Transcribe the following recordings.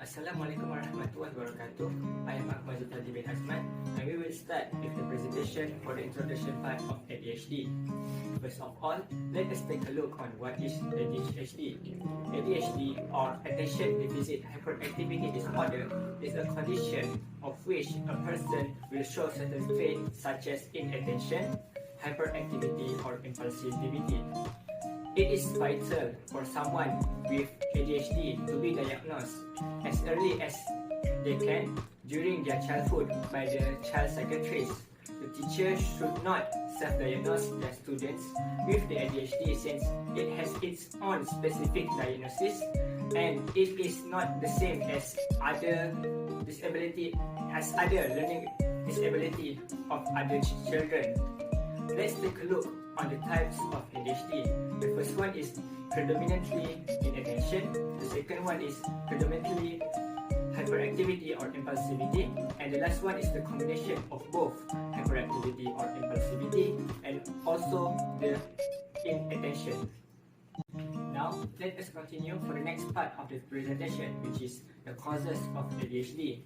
Assalamualaikum warahmatullahi wabarakatuh. I am AKMAL ZULFADHLI bin AZMAN, and we will start with the presentation for the introduction part of ADHD. First of all, let us take a look on what is ADHD. ADHD, or Attention Deficit Hyperactivity Disorder, is a condition of which a person will show certain traits such as inattention, hyperactivity, or impulsivity. It is vital for someone with ADHD to be diagnosed as early as they can during their childhood by the child psychiatrist. The teacher should not self-diagnose their students with the ADHD since it has its own specific diagnosis and it is not the same as other learning disability of other children. Let's take a look on the types of ADHD. The first one is predominantly inattention. The second one is predominantly hyperactivity or impulsivity, and the last one is the combination of both hyperactivity or impulsivity and also the inattention. Now, let us continue for the next part of the presentation, which is the causes of ADHD.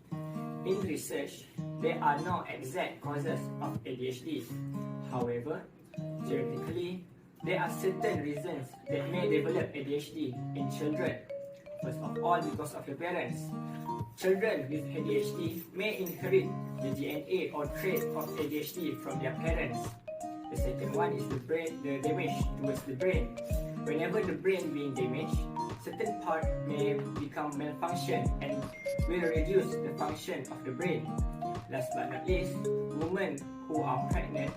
In research, there are no exact causes of ADHD. However, theoretically, there are certain reasons that may develop ADHD in children. First of all, because of the parents. Children with ADHD may inherit the DNA or trait of ADHD from their parents. The second one is the damage towards the brain. Whenever the brain being damaged, certain part may become malfunction and will reduce the function of the brain. Last but not least, women who are pregnant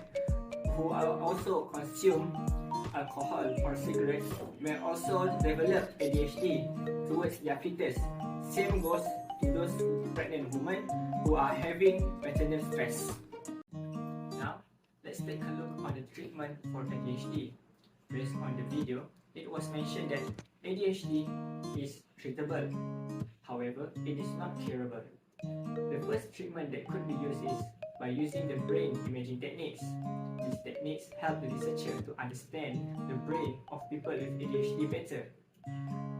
who also consume alcohol or cigarettes may also develop ADHD towards their fetus. Same goes to those pregnant women who are having maternal stress. Now, let's take a look on the treatment for ADHD. Based on the video, it was mentioned that ADHD is treatable. However, it is not curable. The first treatment that could be used is by using the brain imaging techniques. These techniques help the researcher to understand the brain of people with ADHD better.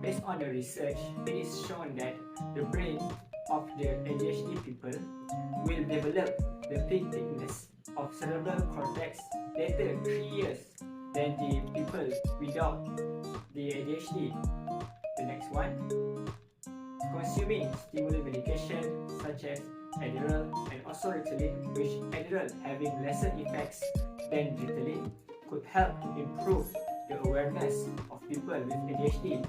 Based on the research, it is shown that the brain of the ADHD people will develop the peak thickness of cerebral cortex later 3 years than the people without the ADHD. The next one, consuming stimulant medication such as Adderall and also Ritalin, which Adderall having lesser effects than Ritalin, could help to improve the awareness of people with ADHD.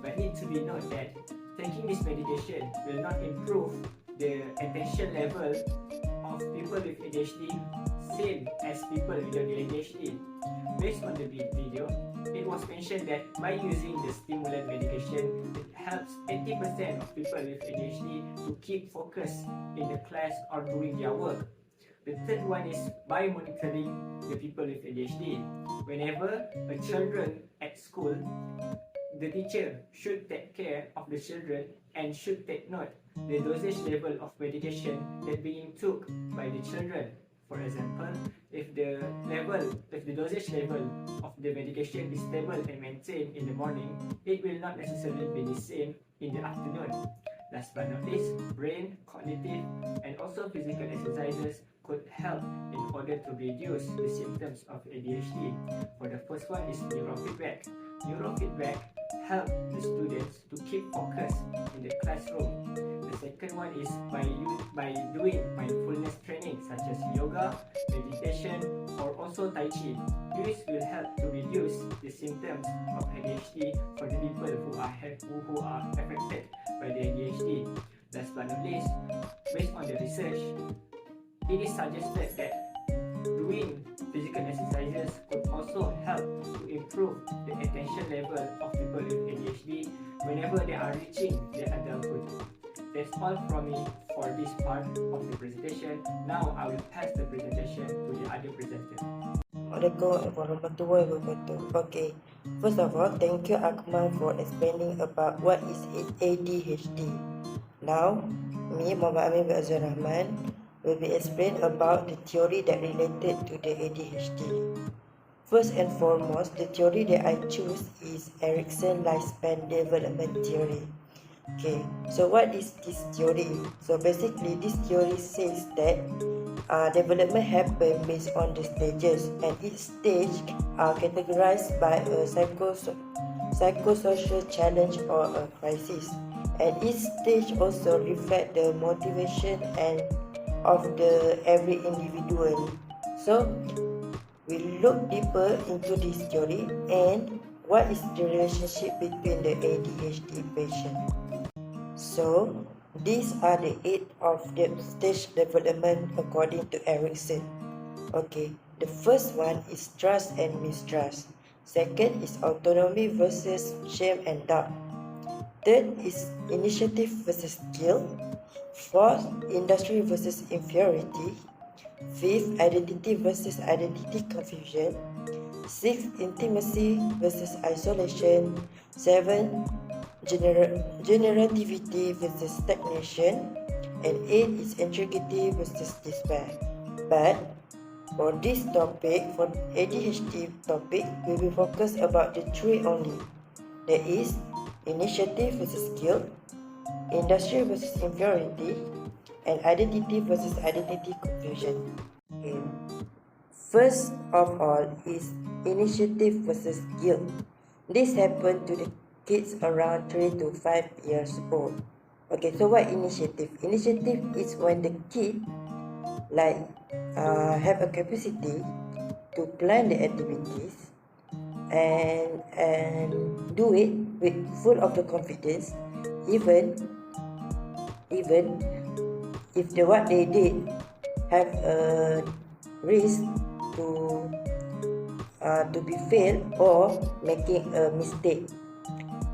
But need to be noted that taking this medication will not improve the attention level of people with ADHD same as people without the ADHD. Based on the video, it was mentioned that by using the stimulant medication, it helps 80% of people with ADHD to keep focus in the class or doing their work. The third one is by monitoring the people with ADHD. Whenever a children at school, the teacher should take care of the children and should take note the dosage level of medication that being took by the children. For example, if the dosage level of the medication is stable and maintained in the morning, it will not necessarily be the same in the afternoon. Last but not least, brain, cognitive, and also physical exercises could help in order to reduce the symptoms of ADHD. For the first one is neurofeedback. Neurofeedback help the students to keep focus in the classroom. The second one is by doing mindfulness training such as yoga, meditation, or also Tai Chi. This will help to reduce the symptoms of ADHD for the people who are affected by the ADHD. Last but not least, based on the research, it is suggested that doing physical exercises could also help to improve the attention level of people with ADHD whenever they are reaching their adulthood. That's all from me for this part of the presentation. Now I will pass the presentation to the other presenter. Assalamualaikum warahmatullahi wabarakatuh. Okay, first of all, thank you Akmal for explaining about what is ADHD. Now, me, Muhammad Amin bin RAHMAN, will be explain about the theory that related to the ADHD. First and foremost, the theory that I choose is Erikson lifespan development theory. Okay, so what is this theory? So basically, this theory says that development happens based on the stages, and each stage are categorized by a psychosocial challenge or a crisis. And each stage also reflects the motivation and of the every individual. So we look deeper into this theory and what is the relationship between the ADHD patient. So these are the 8 of the stage development according to Erickson. Okay, the first one is trust and mistrust. Second is autonomy versus shame and doubt. Third is initiative versus skill. Fourth, industry versus inferiority. Fifth, identity versus identity confusion. Sixth, intimacy versus isolation. Seven, generativity versus stagnation. And eight is integrity versus despair. But for this topic, for ADHD topic, we will focus about the three only. There is initiative versus skill, industry versus inferiority, and identity versus identity confusion. Okay. First of all is initiative versus skill. This happened to the kids around 3 to 5 years old. Okay, so what initiative? Initiative is when the kid like have a capacity to plan the activities and do it with full of the confidence, even if the what they did have a risk to be failed or making a mistake.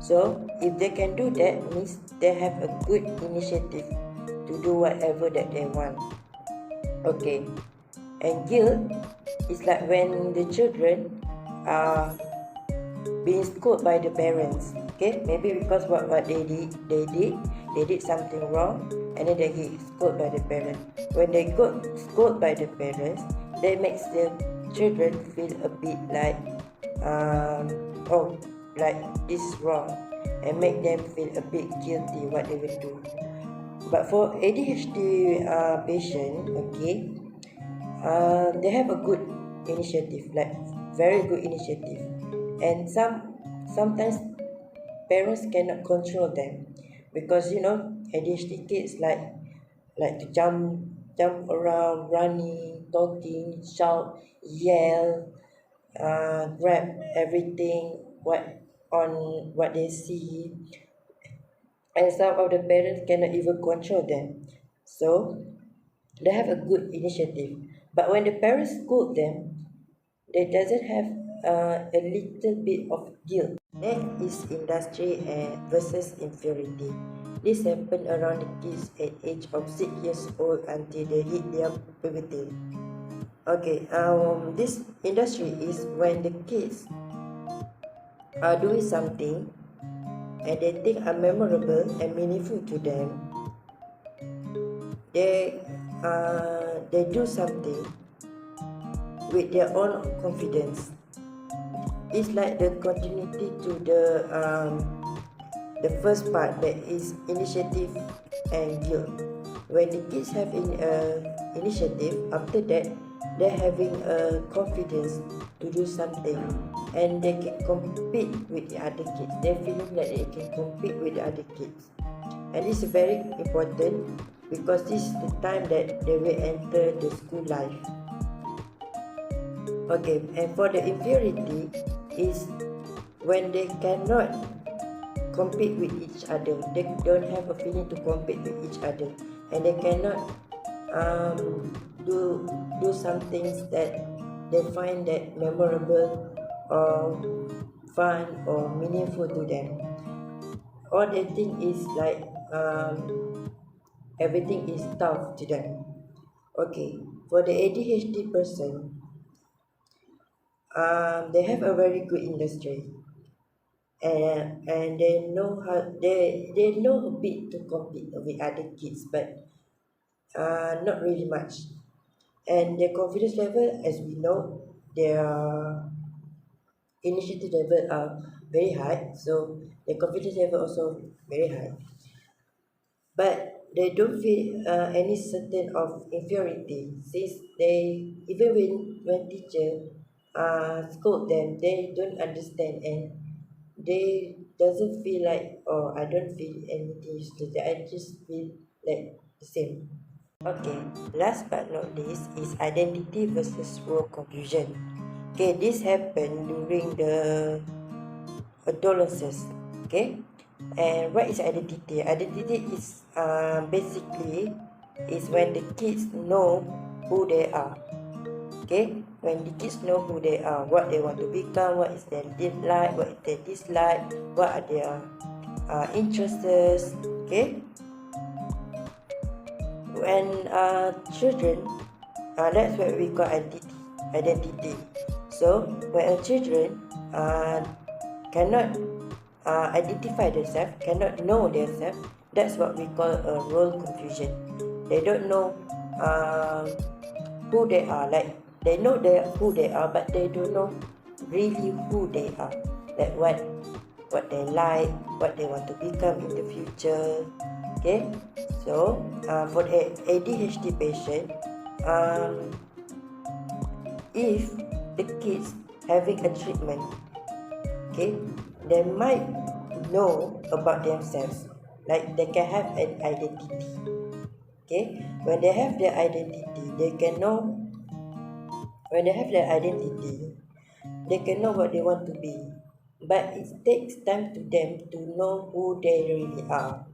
So if they can do that, means they have a good initiative to do whatever that they want. Okay, and guilt is like when the children are being scolded by the parents. Okay, maybe because what they did something wrong, and then they get scolded by the parents. When they got scolded by the parents, that makes the children feel a bit like oh, like this is wrong, and make them feel a bit guilty what they will do. But for ADHD patient, okay, they have a good initiative, like very good initiative, and sometimes parents cannot control them because ADHD kids like to jump around, running, talking, shout, yell, grab everything what they see, and some of the parents cannot even control them. So they have a good initiative, but when the parents scold them, they doesn't have a little bit of guilt. Next is industry versus inferiority. This happen around the kids at age of 6 years old until they hit their puberty. Okay, this industry is when the kids are doing something and they think are memorable and meaningful to them. They do something with their own confidence. It's like the continuity to the first part, that is initiative and guilt. When the kids have initiative, after that they're having a confidence to do something, and they can compete with the other kids. They're feeling that they can compete with the other kids, and this is very important because this is the time that they will enter the school life. Okay, and for the inferiority is when they cannot compete with each other. They don't have a feeling to compete with each other, and they cannot do some things that they find that memorable or fun or meaningful to them. All they think is like everything is tough to them. Okay, for the ADHD person, they have a very good industry, and they know they know a bit to compete with other kids, but not really much. And their confidence level, as we know, their initiative level are very high, so their confidence level also very high. but they don't feel any certain of inferiority, since they, even when teacher scold them, they don't understand, and they doesn't feel like, oh, I don't feel anything useless, I just feel like the same. Okay, last but not least is identity versus role confusion. Okay, this happened during the adolescence. Okay, and what is identity? Identity is basically is when the kids know who they are. Okay, when the kids know who they are, what they want to become, what is their like, what is their dislike, what are their interests. Okay, when children, that's what we call identity. So when children cannot identify themselves, cannot know themselves, that's what we call a role confusion. They don't know who they are. Like they know who they are, but they don't know really who they are. Like what they like, what they want to become in the future. Okay, so for the ADHD patient, if the kids having a treatment, okay, they might know about themselves, like they can have an identity. Okay, when they have their identity, they can know. When they have their identity, they can know what they want to be, but it takes time to them to know who they really are,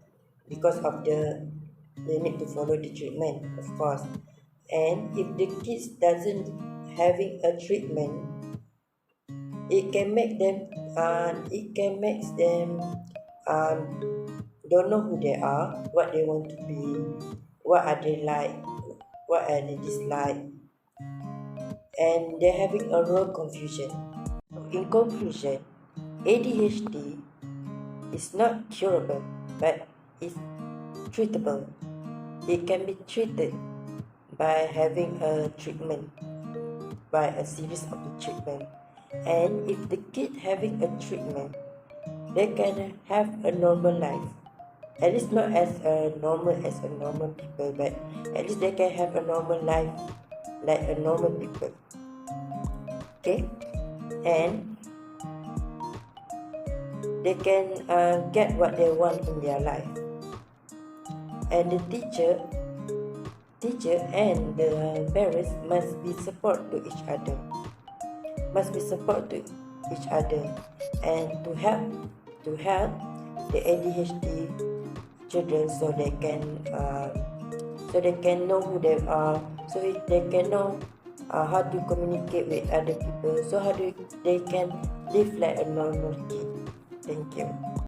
because of they need to follow the treatment, of course. And if the kids doesn't having a treatment, it can make them um, don't know who they are, what they want to be, what are they like, what are they dislike, and they're having a real confusion. In conclusion, ADHD is not curable, but is treatable. It can be treated by having a treatment, by a series of the treatment. And if the kid having a treatment, they can have a normal life. At least not as a normal people, but at least they can have a normal life like a normal people. Okay, and they can get what they want in their life. And the teacher and the parents must be support to each other. And to help the ADHD children, so they can know who they are, so they can know how to communicate with other people, so they can live like a normal kid. Thank you.